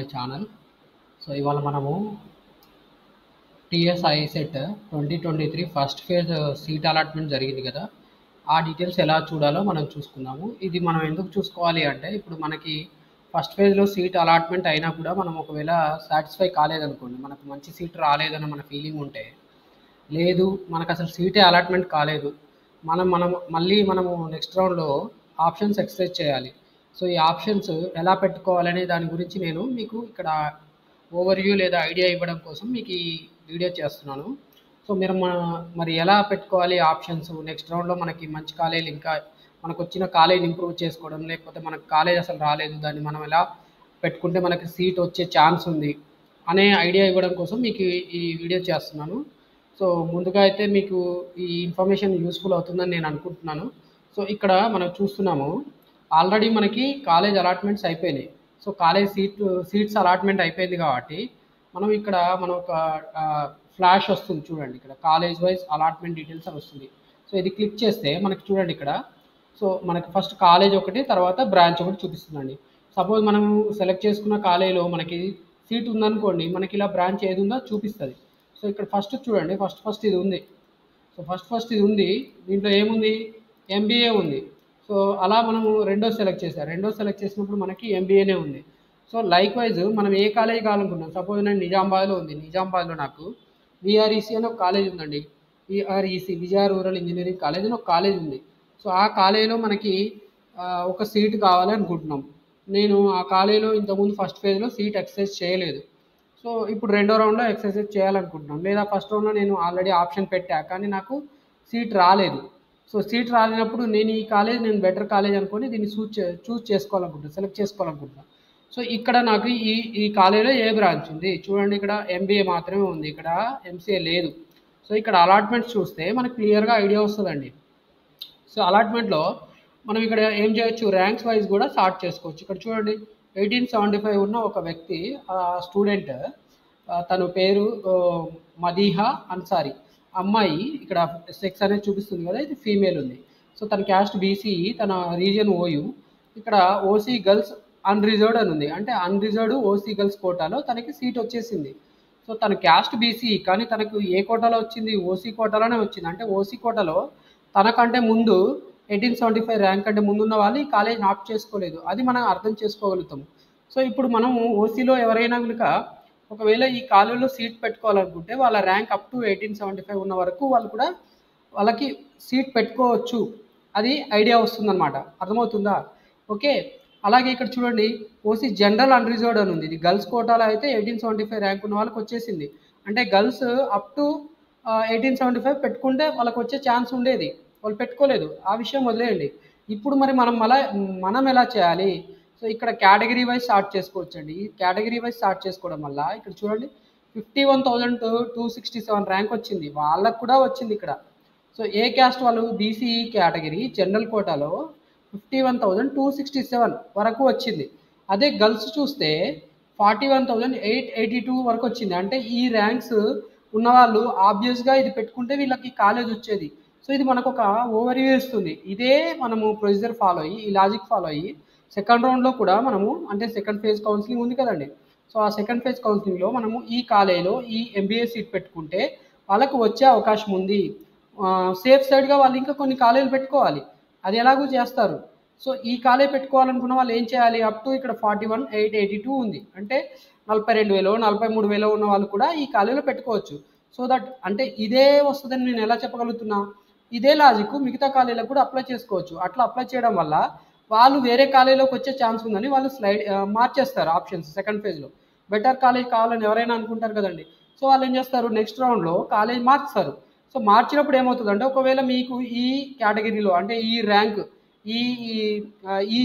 My channel. So ఇవాళ మనము TSI set 2023 first phase seat allotment జరిగింది కదా, ఆ డీటెయిల్స్ ఎలా చూడాలో మనం చూసుకుందాము. ఇది మనం ఎందుకు చూసుకోవాలి అంటే, ఇప్పుడు మనకి ఫస్ట్ ఫేజ్లో సీట్ అలాట్మెంట్ అయినా కూడా మనం ఒకవేళ సాటిస్ఫై కాలేదనుకోండి, మనకు మంచి సీట్ రాలేదన్న మన ఫీలింగ్ ఉంటే, లేదు మనకు అసలు సీటే అలాట్మెంట్ కాలేదు, మనం మనము నెక్స్ట్ రౌండ్లో ఆప్షన్స్ ఎక్సర్సైజ్ చేయాలి. సో ఈ ఆప్షన్స్ ఎలా పెట్టుకోవాలనే దాని గురించి నేను మీకు ఇక్కడ ఓవర్వ్యూ లేదా ఐడియా ఇవ్వడం కోసం మీకు ఈ వీడియో చేస్తున్నాను. సో మీరు మరి ఎలా పెట్టుకోవాలి ఆప్షన్స్, నెక్స్ట్ రౌండ్లో మనకి మంచి కాలేజీలు, ఇంకా మనకు వచ్చిన కాలేజీని ఇంప్రూవ్ చేసుకోవడం, లేకపోతే మనకు కాలేజ్ అసలు రాలేదు, దాన్ని మనం ఎలా పెట్టుకుంటే మనకి సీట్ వచ్చే ఛాన్స్ ఉంది అనే ఐడియా ఇవ్వడం కోసం మీకు ఈ వీడియో చేస్తున్నాను. సో ముందుగా అయితే మీకు ఈ ఇన్ఫర్మేషన్ యూస్ఫుల్ అవుతుందని నేను అనుకుంటున్నాను. సో ఇక్కడ మనం చూస్తున్నాము, ఆల్రెడీ మనకి కాలేజ్ అలాట్మెంట్స్ అయిపోయినాయి. సో కాలేజ్ సీట్స్ అలాట్మెంట్ అయిపోయింది కాబట్టి మనం ఒక ఫ్లాష్ వస్తుంది చూడండి, ఇక్కడ కాలేజ్ వైజ్ అలాట్మెంట్ డీటెయిల్స్ అని వస్తుంది. సో ఇది క్లిక్ చేస్తే మనకి చూడండి ఇక్కడ, సో మనకి ఫస్ట్ కాలేజ్ ఒకటి, తర్వాత బ్రాంచ్ ఒకటి చూపిస్తుందండి. సపోజ్ మనం సెలెక్ట్ చేసుకున్న కాలేజీలో మనకి సీట్ ఉందనుకోండి, మనకి ఇలా బ్రాంచ్ ఏది ఉందో చూపిస్తుంది. సో ఇక్కడ ఫస్ట్ చూడండి, ఫస్ట్ ఇది ఉంది. సో ఫస్ట్ ఇది ఉంది, దీంట్లో ఏముంది, ఎంబీఏ ఉంది. సో అలా మనము రెండో సెలెక్ట్ చేసినప్పుడు మనకి ఎంబీఏనే ఉంది. సో లైక్ వైజ్ మనం ఏ కాలేజ్ కావాలనుకుంటున్నాం, సపోజ్ నేను నిజామాబాద్లో ఉంది, నిజామాబాద్లో నాకు విఆర్ఈసీ అని ఒక కాలేజ్ ఉందండి. విఆర్ఈసీ, విజయ రూరల్ ఇంజనీరింగ్ కాలేజ్ అని ఒక కాలేజ్ ఉంది. సో ఆ కాలేజీలో మనకి ఒక సీట్ కావాలి అనుకుంటున్నాం. నేను ఆ కాలేజీలో ఇంతకుముందు ఫస్ట్ ఫేజ్లో సీట్ ఎక్సర్సైజ్ చేయలేదు. సో ఇప్పుడు రెండో రౌండ్లో ఎక్సర్సైజ్ చేయాలనుకుంటున్నాను, లేదా ఫస్ట్ రౌండ్లో నేను ఆల్రెడీ ఆప్షన్ పెట్టా కానీ నాకు సీట్ రాలేదు. సో సీట్ రాలేనప్పుడు నేను ఈ కాలేజ్ బెటర్ కాలేజ్ అనుకొని దీన్ని చూస్ చేసుకోవాలనుకుంటున్నాను, సెలెక్ట్ చేసుకోవాలనుకుంటున్నాను. సో ఇక్కడ నాకు ఈ కాలేజీలో ఏ బ్రాంచ్ ఉంది చూడండి, ఇక్కడ ఎంబీఏ మాత్రమే ఉంది, ఇక్కడ ఎంసీఏ లేదు. సో ఇక్కడ అలాట్మెంట్స్ చూస్తే మనకు క్లియర్గా ఐడియా వస్తుందండి. సో అలాట్మెంట్లో మనం ఇక్కడ ఏం చేయొచ్చు, ర్యాంక్స్ వైజ్ కూడా సార్ట్ చేసుకోవచ్చు. ఇక్కడ చూడండి, 1875 ఉన్న ఒక వ్యక్తి, స్టూడెంట్, తన పేరు మదీహా అన్సారీ, అమ్మాయి, ఇక్కడ సెక్స్ అనేది చూపిస్తుంది కదా, ఇది ఫీమేల్ ఉంది. సో తన క్యాస్ట్ బీసీఈ, తన రీజియన్ ఓయూ, ఇక్కడ ఓసీ గర్ల్స్ అన్రిజర్వ్డ్ అని ఉంది, అంటే అన్రిజర్వ్డ్ ఓసీ గర్ల్స్ కోటాలో తనకి సీట్ వచ్చేసింది. సో తన క్యాస్ట్ బీసీఈ, కానీ తనకు ఏ కోటాలో వచ్చింది, ఓసీ కోటాలోనే వచ్చింది. అంటే ఓసీ కోటాలో తనకంటే ముందు 1875 ర్యాంక్ అంటే ముందున్న వాళ్ళు ఈ కాలేజ్ని ఆప్ట్ చేసుకోలేదు, అది మనం అర్థం చేసుకోగలుగుతాం. సో ఇప్పుడు మనము ఓసీలో ఎవరైనా కనుక ఒకవేళ ఈ కాలేజీలో సీట్ పెట్టుకోవాలనుకుంటే వాళ్ళ ర్యాంక్ అప్ టు 1875 ఉన్న వరకు వాళ్ళకి సీట్ పెట్టుకోవచ్చు, అది ఐడియా వస్తుందన్నమాట. అర్థమవుతుందా? ఓకే. అలాగే ఇక్కడ చూడండి, ఓసీ జనరల్ అన్రిజర్వ్డ్ అని ఉంది, ఇది గర్ల్స్ కోటాలో అయితే 1875 ర్యాంక్ ఉన్న వాళ్ళకి వచ్చేసింది. అంటే గర్ల్స్ అప్ టు 1875 పెట్టుకుంటే వాళ్ళకి వచ్చే ఛాన్స్ ఉండేది, వాళ్ళు పెట్టుకోలేదు, ఆ విషయం వదిలేయండి. ఇప్పుడు మరి మనం ఎలా చేయాలి? సో ఇక్కడ కేటగిరీ వైజ్ స్టార్ట్ చేసుకోవచ్చు అండి. ఈ కేటగిరీ వైజ్ స్టార్ట్ చేసుకోవడం వల్ల ఇక్కడ చూడండి, 51,267 ర్యాంక్ వచ్చింది, వాళ్ళకు కూడా వచ్చింది ఇక్కడ. సో ఏ క్యాస్ట్ వాళ్ళు, బీసీఈ కేటగిరీ జనరల్ కోటాలో 51,267 వరకు వచ్చింది. అదే గర్ల్స్ చూస్తే 41,882 వరకు వచ్చింది. అంటే ఈ ర్యాంక్స్ ఉన్నవాళ్ళు ఆబ్వియస్గా ఇది పెట్టుకుంటే వీళ్ళకి కాలేజ్ వచ్చేది. సో ఇది మనకు ఒక ఓవర్వ్యూ ఇస్తుంది. ఇదే మనము ప్రొసీజర్ ఫాలో అయ్యి, ఈ లాజిక్ ఫాలో అయ్యి సెకండ్ రౌండ్లో కూడా మనము, అంటే సెకండ్ ఫేజ్ కౌన్సిలింగ్ ఉంది కదండి, సో ఆ సెకండ్ ఫేజ్ కౌన్సిలింగ్లో మనము ఈ కాలేజీలో ఈ ఎంబీఏ సీట్ పెట్టుకుంటే వాళ్ళకు వచ్చే అవకాశం ఉంది. సేఫ్ సైడ్గా వాళ్ళు ఇంకా కొన్ని కాలేజీలు పెట్టుకోవాలి, అది ఎలాగూ చేస్తారు. సో ఈ కాలేజ్ పెట్టుకోవాలనుకున్న వాళ్ళు ఏం చేయాలి, అప్ టు ఇక్కడ 41,882 ఉంది, అంటే 42,000 43,000 ఉన్న వాళ్ళు కూడా ఈ కాలేజీలో పెట్టుకోవచ్చు. సో దట్ అంటే ఇదే వస్తుందని నేను ఎలా చెప్పగలుగుతున్నా, ఇదే లాజిక్ మిగతా కాలేజీలకు కూడా అప్లై చేసుకోవచ్చు. అట్లా అప్లై చేయడం వల్ల వాళ్ళు వేరే కాలేజీలోకి వచ్చే ఛాన్స్ ఉందని వాళ్ళు మార్చేస్తారు ఆప్షన్స్. సెకండ్ ఫేజ్లో బెటర్ కాలేజ్ కావాలని ఎవరైనా అనుకుంటారు కదండి, సో వాళ్ళు ఏం చేస్తారు, నెక్స్ట్ రౌండ్లో కాలేజ్ మార్చుతారు. సో మార్చినప్పుడు ఏమవుతుందంటే, ఒకవేళ మీకు ఈ కేటగిరీలో, అంటే ఈ ర్యాంక్ ఈ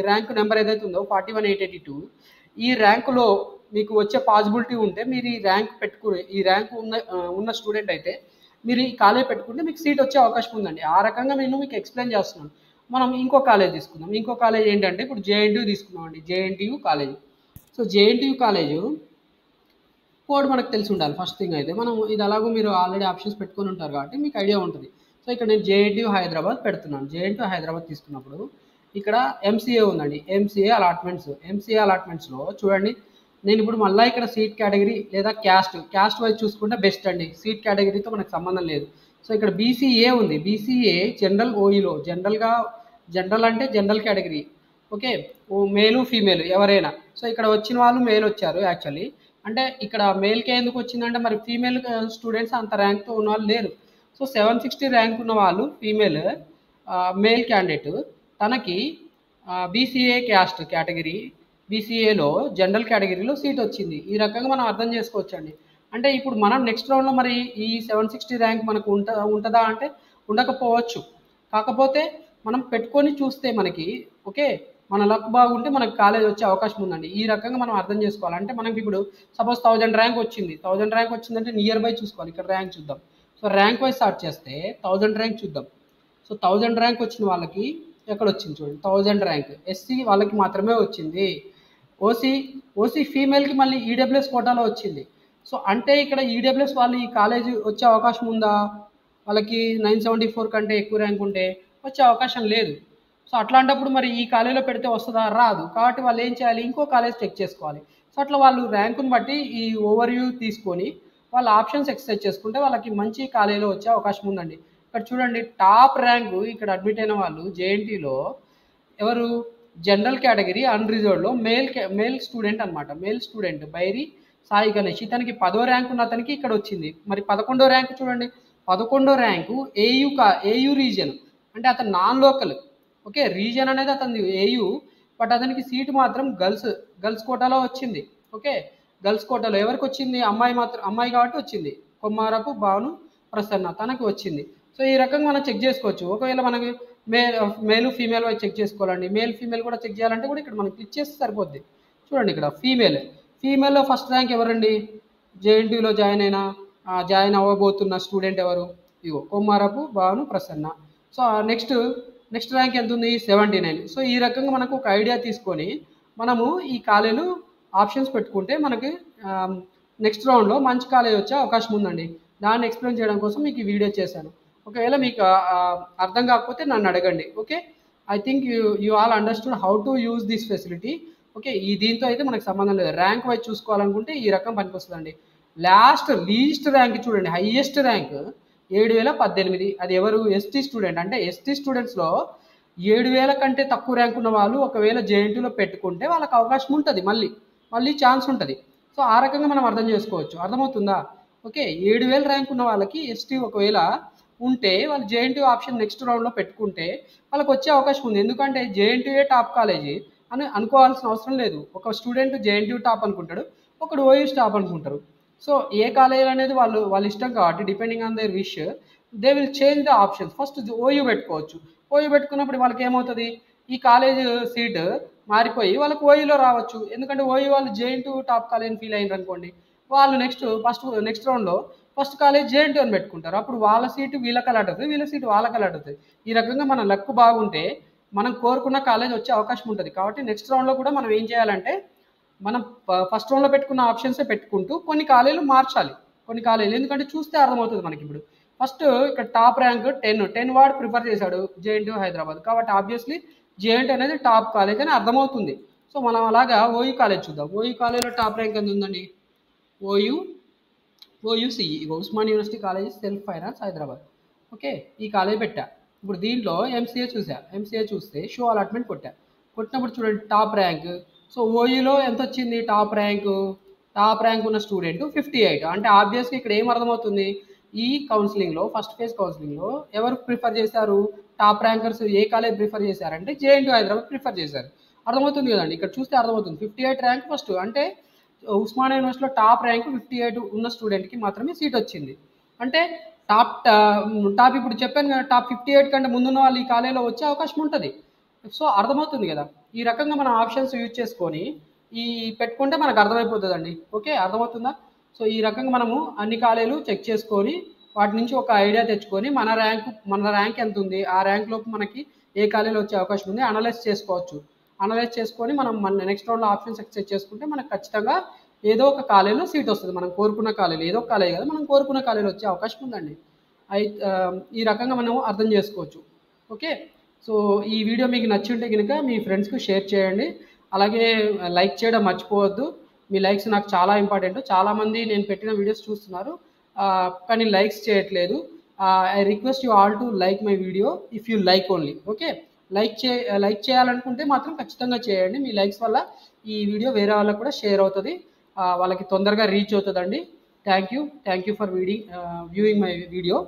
ర్యాంక్ నెంబర్ ఏదైతే ఉందో 41,882, ఈ ర్యాంకులో మీకు వచ్చే పాసిబిలిటీ ఉంటే మీరు ఈ ర్యాంక్ ఉన్న స్టూడెంట్ అయితే మీరు ఈ కాలేజ్ పెట్టుకుంటే మీకు సీట్ వచ్చే అవకాశం ఉందండి. ఆ రకంగా నేను మీకు ఎక్స్ప్లెయిన్ చేస్తున్నాను. మనం ఇంకో కాలేజ్ తీసుకుందాం. ఇంకో కాలేజ్ ఏంటంటే, ఇప్పుడు జేఎన్టీయూ తీసుకున్నామండి, JNTU college. So JNTU college code మనకు తెలిసి ఉండాలి ఫస్ట్ థింగ్. అయితే మనం ఇది అలాగూ మీరు ఆల్రెడీ ఆప్షన్స్ పెట్టుకొని ఉంటారు కాబట్టి మీకు ఐడియా ఉంటుంది. సో ఇక్కడ నేను జేఎన్టీయూ హైదరాబాద్ పెడుతున్నాను. జేఎన్టీయూ హైదరాబాద్ తీసుకున్నప్పుడు ఇక్కడ ఎంసీఏ ఉందండి, ఎంసీఏ అలాట్మెంట్స్లో చూడండి, నేను ఇప్పుడు మళ్ళీ ఇక్కడ సీట్ కేటగిరీ లేదా క్యాస్ట్ వైజ్ చూసుకుంటే బెస్ట్ అండి. సీట్ కేటగిరీతో మనకు సంబంధం లేదు. సో ఇక్కడ బీసీఏ ఉంది. బీసీఏ జనరల్ ఓఈలో జనరల్ అంటే జనరల్ కేటగిరీ. ఓకే, ఓ మేలు ఫీమేల్ ఎవరైనా. సో ఇక్కడ వచ్చిన వాళ్ళు మేల్ వచ్చారు యాక్చువల్లీ. అంటే ఇక్కడ మేల్కే ఎందుకు వచ్చిందంటే మరి ఫీమేల్ స్టూడెంట్స్ అంత ర్యాంక్తో ఉన్న వాళ్ళు లేరు. సో 760 ర్యాంక్ ఉన్న వాళ్ళు ఫీమేల్ మేల్ క్యాండిడేట్ తనకి బీసీఏ క్యాస్ట్ కేటగిరీ బీసీఏలో జనరల్ కేటగిరీలో సీట్ వచ్చింది. ఈ రకంగా మనం అర్థం చేసుకోవచ్చండి. అంటే ఇప్పుడు మనం నెక్స్ట్ రౌండ్లో మరి ఈ 760 ర్యాంక్ మనకు ఉంటుందా అంటే ఉండకపోవచ్చు. కాకపోతే మనం పెట్టుకొని చూస్తే మనకి ఓకే మన లక్ బాగుంటే మనకు కాలేజ్ వచ్చే అవకాశం ఉందండి. ఈ రకంగా మనం అర్థం చేసుకోవాలి. అంటే మనకి ఇప్పుడు సపోజ్ 1000 ర్యాంక్ వచ్చింది. 1000 ర్యాంక్ వచ్చిందంటే నియర్ బై చూసుకోవాలి. ఇక్కడ ర్యాంక్ చూద్దాం. సో ర్యాంక్ వైజ్ స్టార్ట్ చేస్తే 1000 ర్యాంక్ చూద్దాం. సో 1000 ర్యాంక్ వచ్చిన వాళ్ళకి ఎక్కడ వచ్చింది చూడండి. 1000 ర్యాంక్ ఎస్సీ వాళ్ళకి మాత్రమే వచ్చింది. ఓసీ ఫీమేల్కి మళ్ళీ ఈడబ్ల్యూఎస్ కోటాలో వచ్చింది. సో అంటే ఇక్కడ ఈడబ్ల్యూఎస్ వాళ్ళు ఈ కాలేజ్ వచ్చే అవకాశం ఉందా? వాళ్ళకి 974 కంటే ఎక్కువ ర్యాంక్ ఉంటే వచ్చే అవకాశం లేదు. సో అట్లాంటప్పుడు మరి ఈ కాలేజీలో పెడితే వస్తుందా? రాదు. కాబట్టి వాళ్ళు ఏం చేయాలి? ఇంకో కాలేజ్ చెక్ చేసుకోవాలి. సో అట్లా వాళ్ళు ర్యాంకుని బట్టి ఈ ఓవర్వ్యూ తీసుకొని వాళ్ళ ఆప్షన్స్ ఎక్సర్సైజ్ చేసుకుంటే వాళ్ళకి మంచి కాలేజీలో వచ్చే అవకాశం ఉందండి. ఇక్కడ చూడండి టాప్ ర్యాంకు ఇక్కడ అడ్మిట్ అయిన వాళ్ళు జేఎన్టీలో ఎవరు? జనరల్ కేటగిరీ అన్రిజర్వ్డ్లో మేల్ స్టూడెంట్ అనమాట. Male student Bairi Sai Ganesh. ఇతనికి 10వ ర్యాంక్ ఉన్న అతనికి ఇక్కడ వచ్చింది. మరి 11వ ర్యాంకు చూడండి. 11వ ర్యాంకు ఏయూ రీజియన్. అంటే అతను నాన్ లోకల్. ఓకే, రీజియన్ అనేది అతని ఏయూ, బట్ అతనికి సీటు మాత్రం గర్ల్స్ కోటాలో వచ్చింది. ఓకే, గర్ల్స్ కోటాలో ఎవరికి వచ్చింది? అమ్మాయి కాబట్టి వచ్చింది. కొమ్మారపు భాను ప్రసన్న తనకి వచ్చింది. సో ఈ రకంగా మనం చెక్ చేసుకోవచ్చు. ఒకవేళ మనకి మేలు ఫీమేల్ వైజ్ చెక్ చేసుకోవాలండి. మేల్ ఫీమేల్ కూడా చెక్ చేయాలంటే కూడా ఇక్కడ మనం క్లిక్ చేస్తే సరిపోద్ది. చూడండి ఇక్కడ ఫీమేల్లో ఫస్ట్ ర్యాంక్ ఎవరండి? జేఎన్టీయూలో జాయిన్ అవ్వబోతున్న స్టూడెంట్ ఎవరు? ఇగో Kommarapu Bhanu Prasanna. So next rank ఎంత ఉంది? 79. సో ఈ రకంగా మనకు ఒక ఐడియా తీసుకొని మనము ఈ కాలేజీలు ఆప్షన్స్ పెట్టుకుంటే మనకి నెక్స్ట్ రౌండ్లో మంచి కాలేజ్ వచ్చే అవకాశం ఉందండి. దాన్ని ఎక్స్ప్లెయిన్ చేయడం కోసం మీకు ఈ వీడియో చేశాను. ఒకవేళ మీకు అర్థం కాకపోతే నన్ను అడగండి. Okay, I think you all understood how to use this facility. Okay, దీంతో అయితే మనకు సంబంధం లేదు. ర్యాంక్ వైజ్ చూసుకోవాలనుకుంటే ఈ రకం పనికొస్తుందండి. లీస్ట్ ర్యాంక్ చూడండి. Highest rank 7018. అది ఎవరు? ST student. అంటే ఎస్టీ స్టూడెంట్స్లో 7000 కంటే తక్కువ ర్యాంక్ ఉన్న వాళ్ళు ఒకవేళ జేఎన్టీయూలో పెట్టుకుంటే వాళ్ళకి అవకాశం ఉంటుంది. మళ్ళీ ఛాన్స్ ఉంటుంది. సో ఆ రకంగా మనం అర్థం చేసుకోవచ్చు. అర్థమవుతుందా? ఓకే, 7000 ర్యాంక్ ఉన్న వాళ్ళకి ఎస్టీ ఒకవేళ ఉంటే వాళ్ళు జేఎన్టీయూ ఆప్షన్ నెక్స్ట్ రౌండ్లో పెట్టుకుంటే వాళ్ళకి వచ్చే అవకాశం ఉంది. ఎందుకంటే జేఎన్టీయూ టాప్ కాలేజీ అని అనుకోవాల్సిన అవసరం లేదు. ఒక స్టూడెంట్ జేఎన్టీయూ టాప్ అనుకుంటాడు, ఒకడు ఓయూ టాప్ అనుకుంటారు. సో ఏ కాలేజ్ అనేది వాళ్ళ ఇష్టం కాబట్టి depending on their wish they will change the options. First OU పెట్టుకోవచ్చు. ఓయూ పెట్టుకున్నప్పుడు వాళ్ళకి ఏమవుతుంది? ఈ కాలేజ్ సీట్ మారిపోయి వాళ్ళకి ఓయూలో రావచ్చు. ఎందుకంటే ఓయూ వాళ్ళు జేఎన్టీయూ టాప్ కాలేజ్ ఫీల్ అయ్యారు అనుకోండి, వాళ్ళు నెక్స్ట్ రౌండ్లో ఫస్ట్ కాలేజ్ జేఎన్టీయూ అని పెట్టుకుంటారు. అప్పుడు వాళ్ళ సీటు వీళ్ళకి అలాట్ అవుతుంది, వీళ్ళ సీటు వాళ్ళకి అలాట్ అవుతుంది. ఈ రకంగా మన లక్ బాగుంటే మనం కోరుకున్న కాలేజ్ వచ్చే అవకాశం ఉంటుంది. కాబట్టి నెక్స్ట్ రౌండ్లో కూడా మనం ఏం చేయాలంటే మనం ఫస్ట్ రౌండ్లో పెట్టుకున్న ఆప్షన్సే పెట్టుకుంటూ కొన్ని కాలేజీలు మార్చాలి. కొన్ని కాలేజీలు ఎందుకంటే చూస్తే అర్థమవుతుంది మనకి. ఇప్పుడు ఫస్ట్ ఇక్కడ టాప్ ర్యాంక్ 10 వాడు ప్రిఫర్ చేశాడు జేఎన్టీయూ హైదరాబాద్. కాబట్టి ఆబ్వియస్లీ జేఎన్టీయూ అనేది టాప్ కాలేజ్ అని అర్థమవుతుంది. సో మనం అలాగా ఓయూ కాలేజ్ చూద్దాం. ఓయూ కాలేజ్లో టాప్ ర్యాంక్ ఎంత ఉందండి? OUCE Osman university college self finance Hyderabad. Okay, ఈ కాలేజ్ పెట్టా. ఇప్పుడు దీంట్లో ఎంసీఏ చూస్తే షో అలాట్మెంట్ కొట్టినప్పుడు చూడండి టాప్ ర్యాంక్. సో ఓయూలో ఎంత వచ్చింది టాప్ ర్యాంక్ ఉన్న స్టూడెంట్ 58. అంటే ఆబ్వియస్గా ఇక్కడ ఏం అర్థమవుతుంది? ఈ కౌన్సిలింగ్లో ఫస్ట్ ఫేజ్ కౌన్సిలింగ్లో ఎవరు ప్రిఫర్ చేశారు? టాప్ ర్యాంకర్స్ ఏ కాలేజ్ ప్రిఫర్ చేశారంటే జేఎన్టీయూ హైదరాబాద్ ప్రిఫర్ చేశారు. అర్థమవుతుంది కదండి. ఇక్కడ చూస్తే అర్థమవుతుంది 58 ర్యాంక్ ఫస్ట్. అంటే ఉస్మానియా యూనివర్సిటీలో టాప్ ర్యాంక్ 58 ఉన్న స్టూడెంట్కి మాత్రమే సీట్ వచ్చింది. అంటే టాప్ ఇప్పుడు చెప్పాను కదా, టాప్ 58 కంటే ముందున్న వాళ్ళు ఈ కాలేజీలో వచ్చే అవకాశం ఉంటుంది. సో అర్థమవుతుంది కదా. ఈ రకంగా మనం ఆప్షన్స్ యూజ్ చేసుకొని పెట్టుకుంటే మనకు అర్థమైపోతుందండి. ఓకే, అర్థమవుతుందా? సో ఈ రకంగా మనము అన్ని కాలేజీలు చెక్ చేసుకొని వాటి నుంచి ఒక ఐడియా తెచ్చుకొని మన ర్యాంక్ ఎంత ఉంది, ఆ ర్యాంక్లోపు మనకి ఏ కాలేజీలో వచ్చే అవకాశం ఉంది అనలైజ్ చేసుకొని మనం మన నెక్స్ట్ రౌండ్లో ఆప్షన్స్ ఎక్సెస్ చేసుకుంటే మనకు ఖచ్చితంగా ఏదో ఒక కాలేజీలో సీట్ వస్తుంది. మనం కోరుకున్న కాలేజీలో, ఏదో ఒక కాలేజీ కదా, మనం కోరుకున్న కాలేజీలో వచ్చే అవకాశం ఉందండి. ఈ రకంగా మనం అర్థం చేసుకోవచ్చు. ఓకే, సో ఈ వీడియో మీకు నచ్చి ఉంటే కనుక మీ ఫ్రెండ్స్కి షేర్ చేయండి. అలాగే లైక్ చేయడం మర్చిపోవద్దు. మీ లైక్స్ నాకు చాలా ఇంపార్టెంట్. చాలామంది నేను పెట్టిన వీడియోస్ చూస్తున్నారు, కానీ లైక్స్ చేయట్లేదు. I request you all to like my video if you like only. Okay, like చేయాలనుకుంటే మాత్రం ఖచ్చితంగా చేయండి. మీ లైక్స్ వల్ల ఈ వీడియో వేరే వాళ్ళకి కూడా షేర్ అవుతుంది, వాళ్ళకి తొందరగా రీచ్ అవుతుందండి. Thank you for viewing my video.